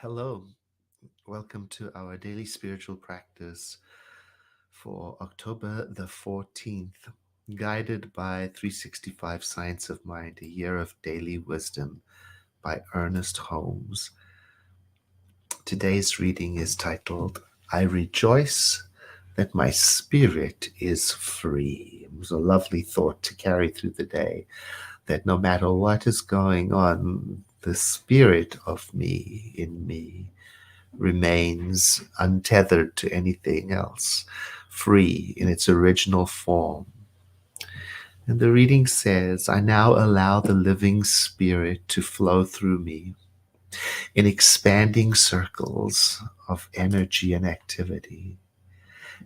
Hello, welcome to our daily spiritual practice for October the 14th, guided by 365 Science of Mind, a year of daily wisdom by Ernest Holmes. Today's reading is titled, I Rejoice That My Spirit is Free. It was a lovely thought to carry through the day, that no matter what is going on, the spirit of me in me remains untethered to anything else, free in its original form. And the reading says, I now allow the living spirit to flow through me in expanding circles of energy and activity.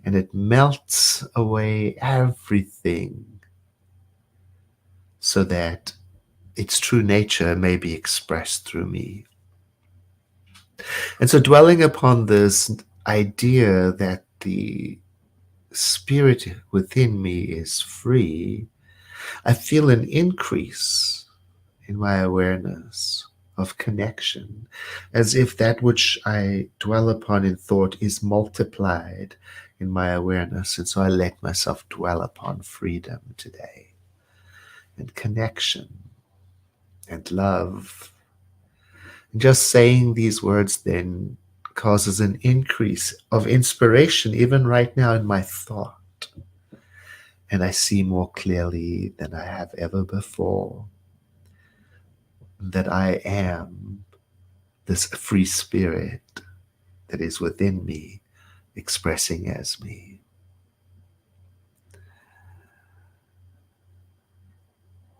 And it melts away everything so that its true nature may be expressed through me. And so, dwelling upon this idea that the spirit within me is free, I feel an increase in my awareness of connection, as if that which I dwell upon in thought is multiplied in my awareness. And so I let myself dwell upon freedom today, and connection, and love. And just saying these words then causes an increase of inspiration, even right now in my thought. And I see more clearly than I have ever before that I am this free spirit that is within me, expressing as me.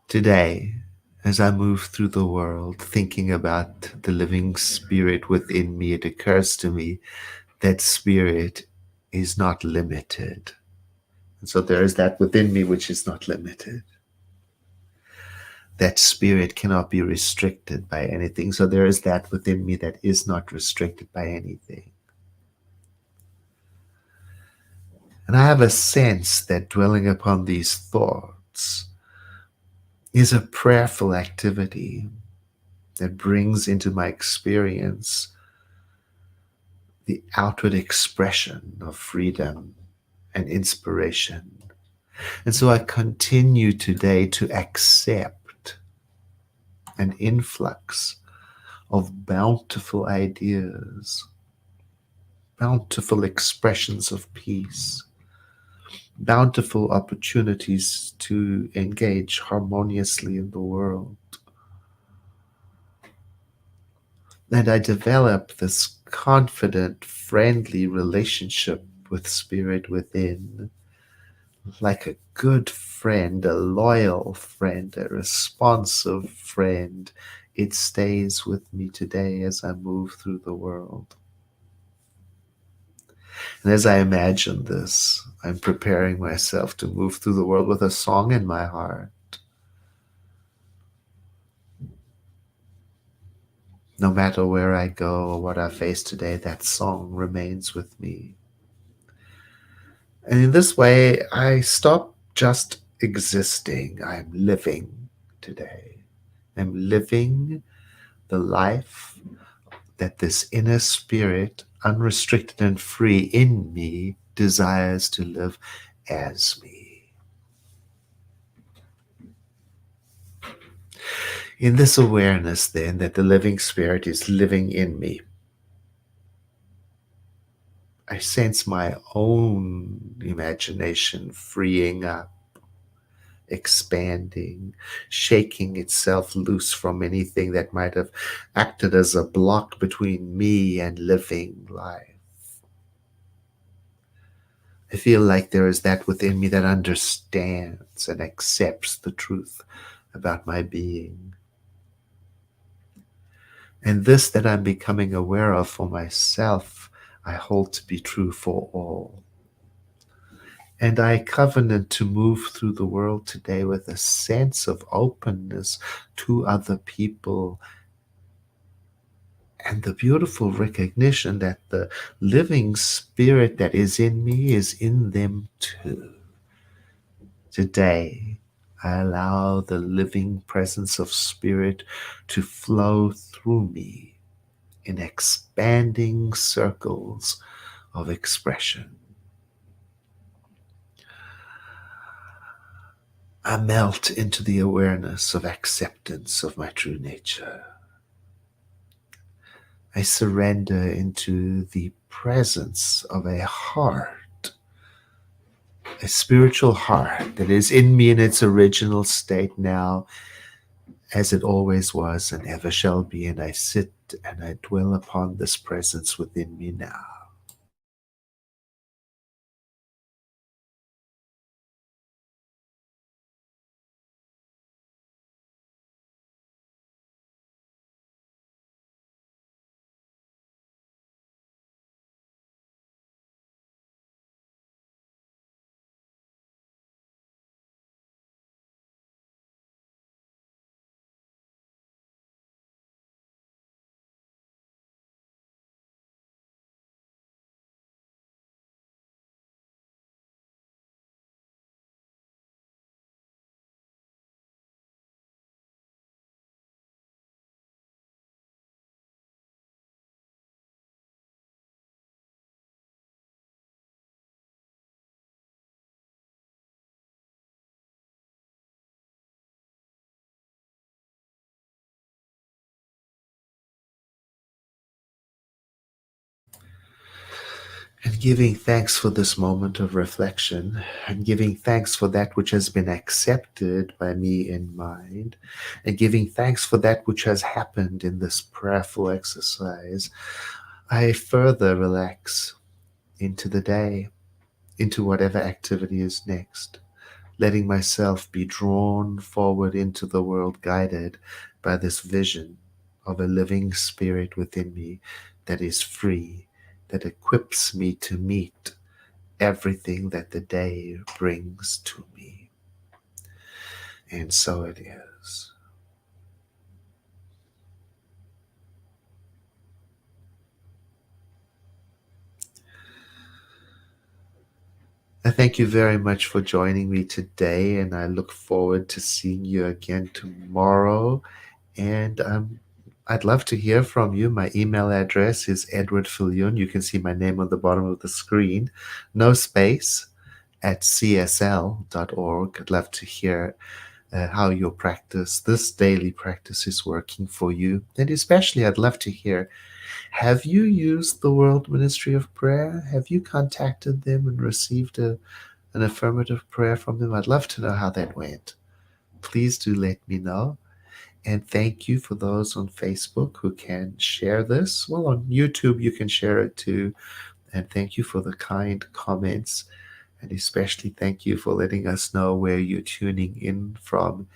Today, as I move through the world thinking about the living spirit within me, it occurs to me that spirit is not limited. And so there is that within me which is not limited. That spirit cannot be restricted by anything. So there is that within me that is not restricted by anything. And I have a sense that dwelling upon these thoughts is a prayerful activity that brings into my experience the outward expression of freedom and inspiration. And so I continue today to accept an influx of bountiful ideas, bountiful expressions of peace, bountiful opportunities to engage harmoniously in the world. And I develop this confident, friendly relationship with spirit within, like a good friend, a loyal friend, a responsive friend. It stays with me today as I move through the world. And as I imagine this, I'm preparing myself to move through the world with a song in my heart. No matter where I go or what I face today, that song remains with me. And in this way, I stop just existing. I'm living today. I'm living the life that this inner spirit, unrestricted and free in me, desires to live as me. In this awareness, then, that the living spirit is living in me, I sense my own imagination freeing up, expanding, shaking itself loose from anything that might have acted as a block between me and living life. I feel like there is that within me that understands and accepts the truth about my being. And this that I'm becoming aware of for myself, I hold to be true for all. And I covenant to move through the world today with a sense of openness to other people and the beautiful recognition that the living spirit that is in me is in them too. Today, I allow the living presence of spirit to flow through me in expanding circles of expression. I melt into the awareness of acceptance of my true nature. I surrender into the presence of a heart, a spiritual heart that is in me in its original state now, as it always was and ever shall be. And I sit and I dwell upon this presence within me now. And giving thanks for this moment of reflection, and giving thanks for that which has been accepted by me in mind, and giving thanks for that which has happened in this prayerful exercise, I further relax into the day, into whatever activity is next, letting myself be drawn forward into the world, guided by this vision of a living spirit within me that is free, that equips me to meet everything that the day brings to me. And so it is. I thank you very much for joining me today, and I look forward to seeing you again tomorrow. And I'd love to hear from you. My email address is edwardfilion. You can see my name on the bottom of the screen. No space, at csl.org. I'd love to hear how your practice, this daily practice, is working for you. And especially, I'd love to hear, have you used the World Ministry of Prayer? Have you contacted them and received an affirmative prayer from them? I'd love to know how that went. Please do let me know. And thank you for those on Facebook who can share this. Well, on YouTube, you can share it too. And thank you for the kind comments. And especially thank you for letting us know where you're tuning in from.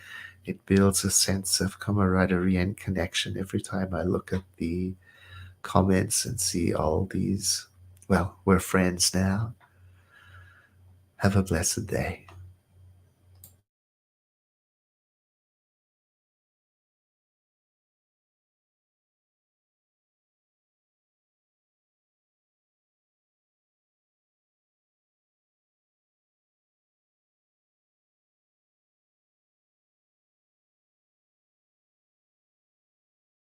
It builds a sense of camaraderie and connection every time I look at the comments and see all these. Well, we're friends now. Have a blessed day.